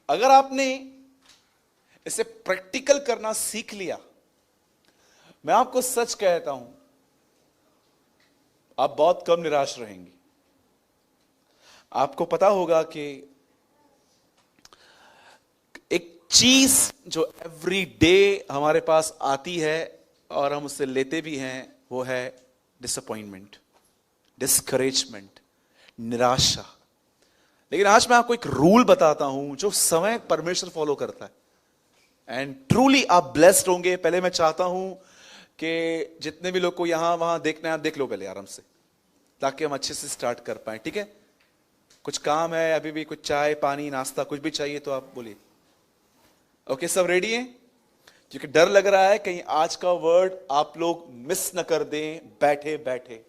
अगर आपने इसे प्रैक्टिकल करना सीख लिया, मैं आपको सच कहता हूं, आप बहुत कम निराश रहेंगे। आपको पता होगा कि एक चीज जो एवरी डे हमारे पास आती है और हम उससे लेते भी हैं, वो है डिसअपॉइंटमेंट, डिस्करेजमेंट, निराशा। लेकिन आज मैं आपको एक रूल बताता हूं जो समय परमेश्वर फॉलो करता है, एंड ट्रूली आप ब्लेस्ड होंगे। पहले मैं चाहता हूं कि जितने भी लोग को यहां वहां देखना है, आप देख लो पहले आराम से, ताकि हम अच्छे से स्टार्ट कर पाए। ठीक है, कुछ काम है अभी भी, कुछ चाय पानी नाश्ता कुछ भी चाहिए तो आप बोलिए। ओके, सब रेडी हैं? क्योंकि डर लग रहा है कहीं आज का वर्ड आप लोग मिस न कर दें बैठे बैठे।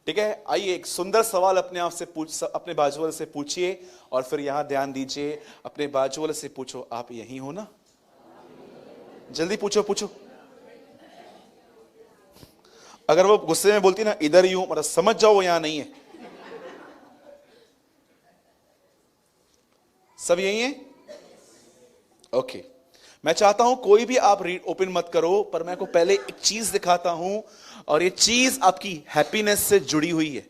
ठीक है, आइए एक सुंदर सवाल अपने आप से अपने बाजू वाले से पूछिए, और फिर यहां ध्यान दीजिए। अपने बाजू वाले से पूछो, आप यहीं हो ना? जल्दी पूछो पूछो। अगर वो गुस्से में बोलती ना इधर ही हूं, मतलब समझ जाओ वो यहां नहीं है। सब यही है? ओके, मैं चाहता हूं कोई भी आप रीड ओपन मत करो, पर मैं को पहले एक चीज दिखाता हूं, और ये चीज आपकी हैप्पीनेस से जुड़ी हुई है।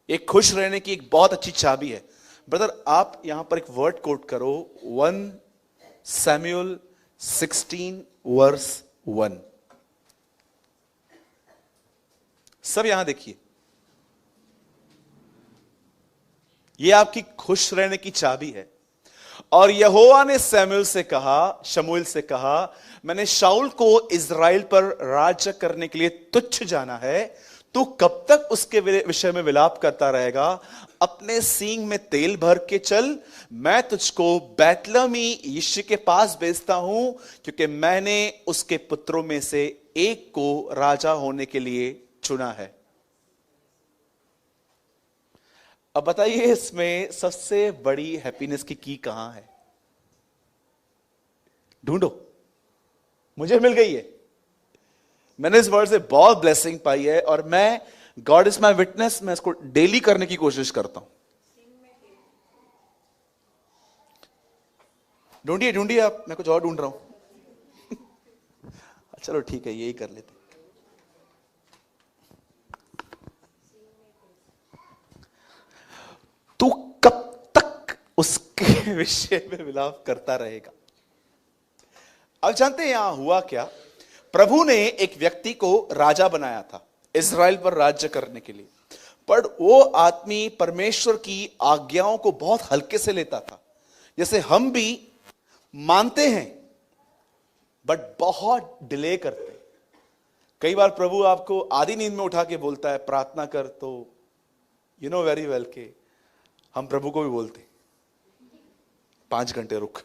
एक खुश रहने की एक बहुत अच्छी चाबी है। ब्रदर, आप यहां पर एक वर्ड कोट करो, 1 सैमुएल 16 वर्स 1। सब यहां देखिए, यह आपकी खुश रहने की चाबी है। और यहोवा ने शमूएल से कहा, मैंने शाऊल को इज़राइल पर राज्य करने के लिए तुच्छ जाना है। तू कब तक उसके विषय में विलाप करता रहेगा? अपने सींग में तेल भर के चल, मैं तुझको बैतलहमी यिशै के पास भेजता हूं, क्योंकि मैंने उसके पुत्रों में से एक को राजा होने के लिए चुना है। अब बताइए, इसमें सबसे बड़ी हैप्पीनेस की कहां है? ढूंढो, मुझे मिल गई है। मैंने इस वर्ड से बहुत ब्लेसिंग पाई है, और मैं, गॉड इज माई विटनेस, मैं इसको डेली करने की कोशिश करता हूं। ढूंढिए ढूंढिए आप, मैं कुछ और ढूंढ रहा हूं। चलो ठीक है, यही कर लेते। तू कब तक उसके विषय में विलाप करता रहेगा? अब जानते हैं यहां हुआ क्या? प्रभु ने एक व्यक्ति को राजा बनाया था इज़राइल पर राज्य करने के लिए, पर वो आदमी परमेश्वर की आज्ञाओं को बहुत हल्के से लेता था। जैसे हम भी मानते हैं बट बहुत डिले करते हैं। कई बार प्रभु आपको आधी नींद में उठा के बोलता है प्रार्थना कर, तो यू नो वेरी वेल के हम प्रभु को भी बोलते 5 घंटे रुक,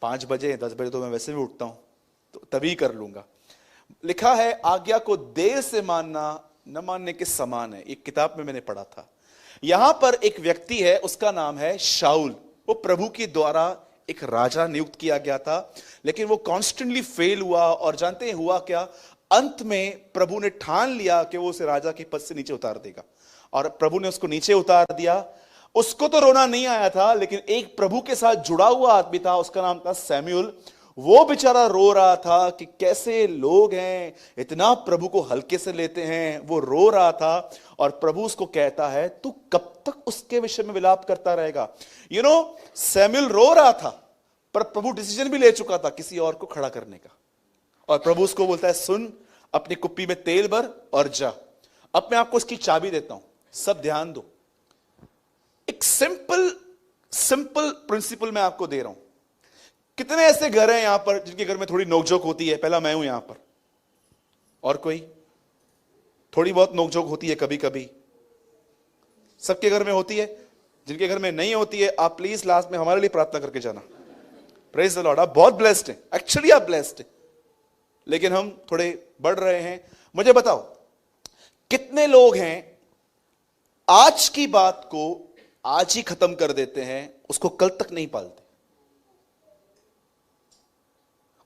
5 बजे 10 बजे तो मैं वैसे भी उठता हूं, तो तभी कर लूंगा। लिखा है आज्ञा को देर से मानना न मानने के समान है, एक किताब में मैंने पढ़ा था। यहां पर एक व्यक्ति है, उसका नाम है शाऊल। वो प्रभु के द्वारा एक राजा नियुक्त किया गया था, लेकिन वो कॉन्स्टेंटली फेल हुआ। और जानते हैं हुआ क्या? अंत में प्रभु ने ठान लिया कि वो उसे राजा के पद से नीचे उतार देगा, और प्रभु ने उसको नीचे उतार दिया। उसको तो रोना नहीं आया था, लेकिन एक प्रभु के साथ जुड़ा हुआ आदमी था, उसका नाम था सैमुएल। वो बेचारा रो रहा था कि कैसे लोग हैं, इतना प्रभु को हल्के से लेते हैं। वो रो रहा था, और प्रभु उसको कहता है तू कब तक उसके विषय में विलाप करता रहेगा? यू नो, सैमुएल रो रहा था, पर प्रभु डिसीजन भी ले चुका था किसी और को खड़ा करने का। और प्रभु उसको बोलता है सुन, अपनी कुप्पी में तेल भर और जा। अब मैं आपको उसकी चाबी देता हूं, सब ध्यान दो। एक सिंपल प्रिंसिपल मैं आपको दे रहा हूं। कितने ऐसे घर हैं यहां पर जिनके घर में थोड़ी नोकझोंक होती है? पहला मैं हूं यहां पर, और कोई? थोड़ी बहुत नोकझोंक होती है कभी कभी, सबके घर में होती है। जिनके घर में नहीं होती है, आप प्लीज लास्ट में हमारे लिए प्रार्थना करके जाना। प्रेज द लॉर्ड, आप बहुत ब्लेस्ड हैं, एक्चुअली आप ब्लेस्ड हैं। लेकिन हम थोड़े बढ़ रहे हैं। मुझे बताओ, कितने लोग हैं आज की बात को आज ही खत्म कर देते हैं, उसको कल तक नहीं पालते?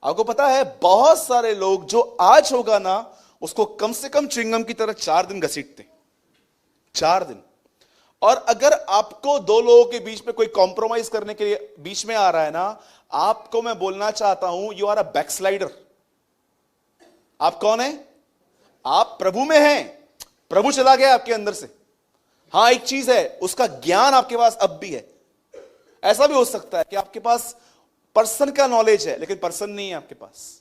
आपको पता है बहुत सारे लोग जो आज होगा ना, उसको कम से कम च्युइंगम की तरह 4 दिन घसीटते, 4 दिन। और अगर आपको दो लोगों के बीच में कोई कॉम्प्रोमाइज करने के लिए बीच में आ रहा है ना, आपको मैं बोलना चाहता हूं, यू आर अ बैकस्लाइडर। आप कौन है? आप प्रभु में हैं, प्रभु चला गया आपके अंदर से। हां, एक चीज है, उसका ज्ञान आपके पास अब भी है। ऐसा भी हो सकता है कि आपके पास पर्सन का नॉलेज है लेकिन पर्सन नहीं है आपके पास।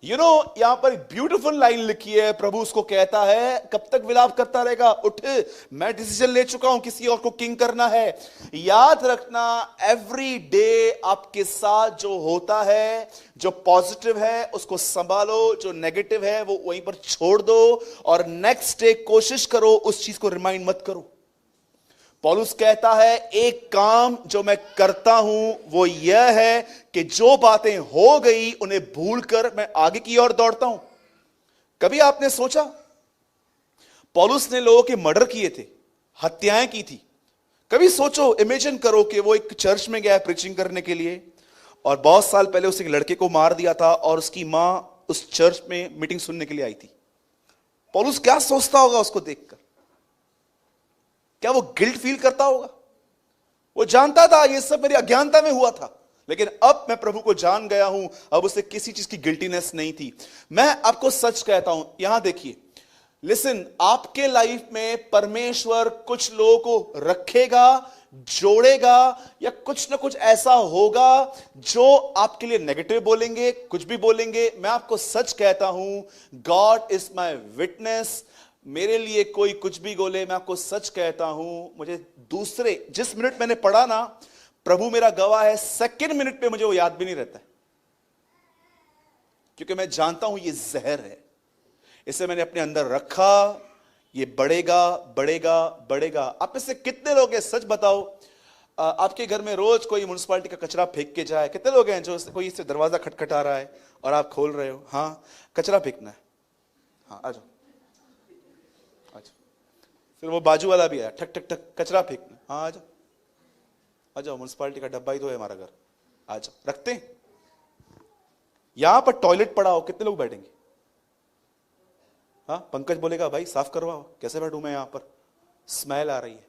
यहां पर ब्यूटीफुल लाइन लिखी है, प्रभु उसको कहता है, कब तक विलाप करता रहेगा? उठ, मैं डिसीजन ले चुका हूं, किसी और को किंग करना है। याद रखना, एवरी डे आपके साथ जो होता है, जो पॉजिटिव है उसको संभालो, जो नेगेटिव है वो वहीं पर छोड़ दो, और नेक्स्ट डे कोशिश करो उस चीज को रिमाइंड मत करो। पौलुस कहता है, एक काम जो मैं करता हूं वो यह है कि जो बातें हो गई उन्हें भूलकर मैं आगे की ओर दौड़ता हूं। कभी आपने सोचा, पौलुस ने लोगों के मर्डर किए थे, हत्याएं की थी। कभी सोचो, इमेजिन करो कि वो एक चर्च में गया प्रीचिंग करने के लिए, और बहुत साल पहले उस एक लड़के को मार दिया था और उसकी मां उस चर्च में मीटिंग सुनने के लिए आई थी। पौलुस क्या सोचता होगा उसको देखकर? क्या वो गिल्ट फील करता होगा? वो जानता था ये सब मेरी अज्ञानता में हुआ था, लेकिन अब मैं प्रभु को जान गया हूं, अब उसे किसी चीज की गिल्टीनेस नहीं थी। मैं आपको सच कहता हूं, यहां देखिए, लिसन, आपके लाइफ में परमेश्वर कुछ लोगों को रखेगा, जोड़ेगा, या कुछ ना कुछ ऐसा होगा जो आपके लिए नेगेटिव बोलेंगे, कुछ भी बोलेंगे। मैं आपको सच कहता हूं, गॉड इज माय विटनेस। मेरे लिए कोई कुछ भी बोले, मैं आपको सच कहता हूं, मुझे दूसरे जिस मिनट मैंने पढ़ा ना, प्रभु मेरा गवाह है, सेकंड मिनट पे मुझे वो याद भी नहीं रहता है, क्योंकि मैं जानता हूं ये जहर है। इसे मैंने अपने अंदर रखा, ये बढ़ेगा बढ़ेगा बढ़ेगा। आप में से कितने लोग हैं, सच बताओ, आपके घर में रोज कोई म्युनिसिपालिटी का कचरा फेंक के जाए? कितने लोग हैं जो कोई इससे दरवाजा खटखटा रहा है और आप खोल रहे हो? हाँ, कचरा फेंकना है। हाँ, आ जाओ। फिर वो बाजू वाला भी आया, ठक ठक ठक, कचरा फेंकना। हाँ, आ जाओ आ जाओ, म्युनिसिपालिटी का डब्बा ही तो है हमारा घर, आ जाओ। रखते हैं। यहां पर टॉयलेट पड़ा हो, कितने लोग बैठेंगे? हाँ, पंकज बोलेगा, भाई साफ करवाओ। कैसे बैठूं मैं? यहां पर स्मेल आ रही है,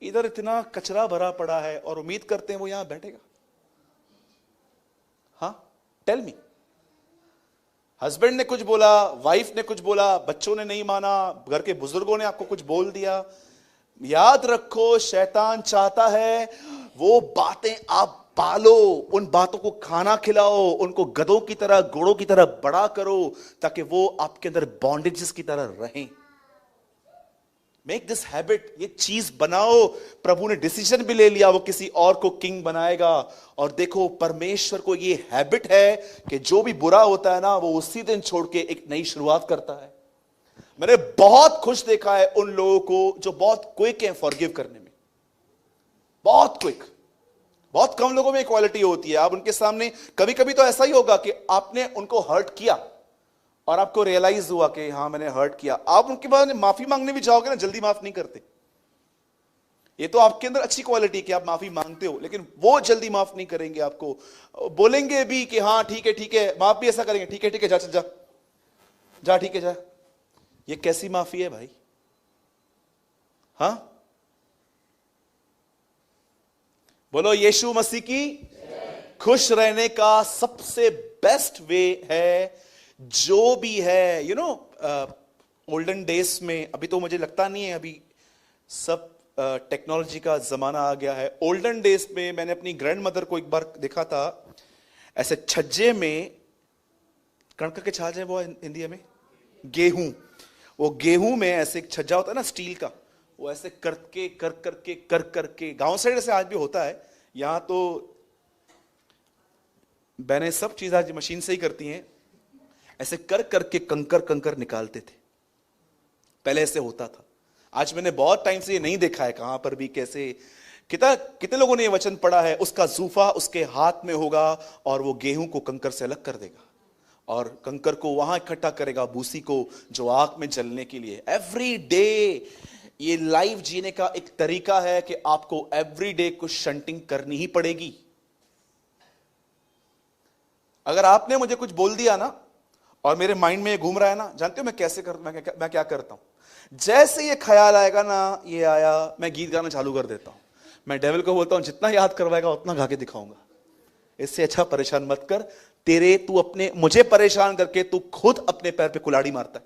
इधर इतना कचरा भरा पड़ा है, और उम्मीद करते हैं वो यहां बैठेगा? हाँ, टेल मी। हस्बैंड ने कुछ बोला, वाइफ ने कुछ बोला, बच्चों ने नहीं माना, घर के बुजुर्गों ने आपको कुछ बोल दिया। याद रखो, शैतान चाहता है वो बातें आप पालो, उन बातों को खाना खिलाओ, उनको गधों की तरह, घोड़ों की तरह बड़ा करो, ताकि वो आपके अंदर बॉन्डेजेस की तरह रहें। मेक दिस हैबिट, ये चीज बनाओ। प्रभु ने डिसीजन भी ले लिया, वो किसी और को किंग बनाएगा। और देखो, परमेश्वर को ये हैबिट है कि जो भी बुरा होता है ना, वो उसी दिन छोड़ के एक नई शुरुआत करता है। मैंने बहुत खुश देखा है उन लोगों को जो बहुत क्विक हैं फॉरगिव करने में, बहुत क्विक। बहुत कम लोगों में क्वालिटी होती है। आप उनके सामने, कभी कभी तो ऐसा ही होगा कि आपने उनको हर्ट किया और आपको रियलाइज हुआ कि हाँ, मैंने हर्ट किया। आप उनके बाद माफी मांगने भी जाओगे ना, जल्दी माफ नहीं करते। ये तो आपके अंदर अच्छी क्वालिटी कि आप माफी मांगते हो, लेकिन वो जल्दी माफ नहीं करेंगे। आपको बोलेंगे भी कि हाँ ठीक है, माफ भी ऐसा करेंगे, ठीक है, जा चल जा जा, ठीक है जा। ये कैसी माफी है भाई? हाँ, बोलो यीशु मसीह की। खुश रहने का सबसे बेस्ट वे है, जो भी है, ओल्डन डेज में, अभी तो मुझे लगता नहीं है, अभी सब टेक्नोलॉजी का जमाना आ गया है। ओल्डन डेज में मैंने अपनी ग्रैंड मदर को एक बार देखा था, ऐसे छज्जे में, कणक के छाजे वो हिंदी में गेहूं, वो गेहूं में ऐसे एक छज्जा होता है ना स्टील का, वो ऐसे करके कर करके, गांव साइड ऐसे आज भी होता है, यहां तो बहनें सब चीज आज मशीन से ही करती हैं। ऐसे कर करके कंकर निकालते थे, पहले ऐसे होता था। आज मैंने बहुत टाइम से ये नहीं देखा है कहां पर भी, कैसे, कितने लोगों ने ये वचन पढ़ा है, उसका जूफा उसके हाथ में होगा और वो गेहूं को कंकर से अलग कर देगा और कंकर को वहां इकट्ठा करेगा, भूसी को, जो आग में जलने के लिए। एवरी डे ये लाइफ जीने का एक तरीका है कि आपको एवरी डे कुछ शंटिंग करनी ही पड़ेगी। अगर आपने मुझे कुछ बोल दिया ना और मेरे माइंड में घूम रहा है ना, जानते हो मैं कैसे मैं क्या करता हूं? जैसे ये ख्याल आएगा ना, ये आया, मैं गीत गाना चालू कर देता हूं। मैं डेविल को बोलता हूं जितना याद करवाएगा उतना गा के दिखाऊंगा। इससे अच्छा परेशान मत कर। तू अपने मुझे परेशान करके तू खुद अपने पैर पे कुल्हाड़ी मारता है।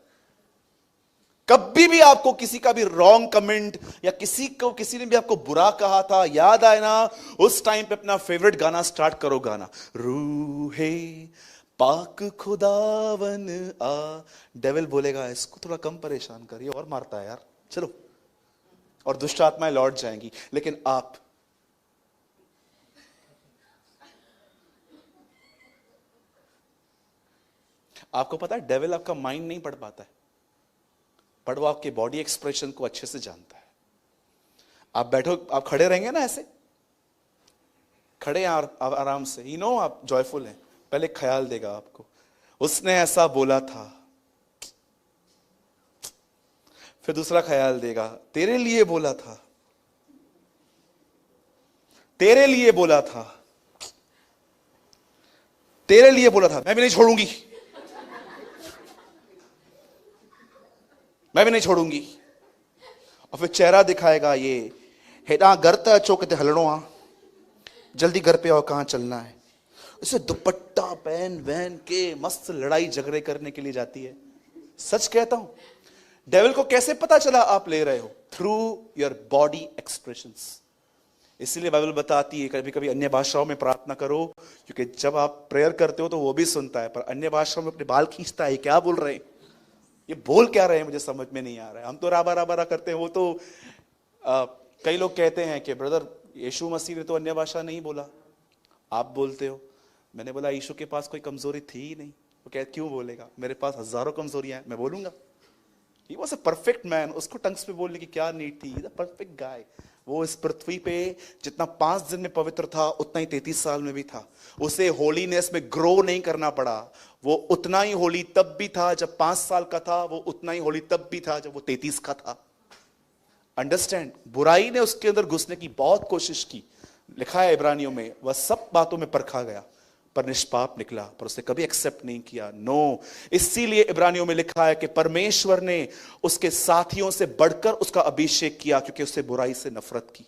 कभी भी आपको किसी का भी रॉन्ग कमेंट या किसी ने भी आपको बुरा कहा था, याद आए ना, उस टाइम पे अपना फेवरेट गाना स्टार्ट करो गाना, रूहे पाक खुदावन आ। डेविल बोलेगा इसको थोड़ा कम परेशान कर, ये और मारता है यार, चलो, और दुष्ट आत्माएं लौट जाएंगी। लेकिन आपको पता है डेविल आपका माइंड नहीं पढ़ पाता है, पर वो आपके बॉडी एक्सप्रेशन को अच्छे से जानता है। आप बैठो, आप खड़े रहेंगे ना, ऐसे खड़े हैं आराम से, यू नो आप जॉयफुल हैं, पहले ख्याल देगा आपको, उसने ऐसा बोला था। फिर दूसरा ख्याल देगा, तेरे लिए बोला था, तेरे लिए बोला था, तेरे लिए बोला था, मैं भी नहीं छोड़ूंगी, मैं भी नहीं छोड़ूंगी। और फिर चेहरा दिखाएगा, ये हेडा घर त अचो किते हलणो आ, जल्दी घर पे आओ, कहां चलना है। उसे दुपट्टा पहन वहन के मस्त लड़ाई झगड़े करने के लिए जाती है। सच कहता हूं, डेविल को कैसे पता चला आप ले रहे हो? Through your body expressions. इसीलिए बाइबल बताती है कभी कभी अन्य भाषाओं में प्रार्थना करो, क्योंकि जब आप प्रेयर करते हो तो वो भी सुनता है, पर अन्य भाषाओं में अपने बाल खींचता है, क्या बोल रहे हैं, ये बोल क्या रहे हैं, मुझे समझ में नहीं आ रहा है। हम तो राबा राबा करते हैं, वो तो कई लोग कहते हैं कि ब्रदर यीशु मसीह ने तो अन्य भाषा नहीं बोला, आप बोलते हो। मैंने बोला यीशु के पास कोई कमजोरी थी ही नहीं। वो कह क्यों बोलेगा, मेरे पास हजारों कमजोरियां हैं, मैं बोलूंगा। He was a perfect man, उसको टंग्स पे बोलने की क्या नीड थी, द परफेक्ट गाय। वो इस पृथ्वी पे जितना 5 दिन में पवित्र था, उतना ही 33 साल में भी था। उसे होलीनेस में ग्रो नहीं करना पड़ा। वो उतना ही होली तब भी था जब 5 साल का था, वो उतना ही होली तब भी था जब वो 33 का था। अंडरस्टैंड? बुराई ने उसके अंदर घुसने की बहुत कोशिश की। लिखा है इब्रानियों में, वह सब बातों में परखा गया पर निष्पाप निकला, पर उसने कभी एक्सेप्ट नहीं किया। नो, इसीलिए इब्रानियों में लिखा है कि परमेश्वर ने उसके साथियों से बढ़कर उसका अभिषेक किया, क्योंकि उससे बुराई से नफरत की।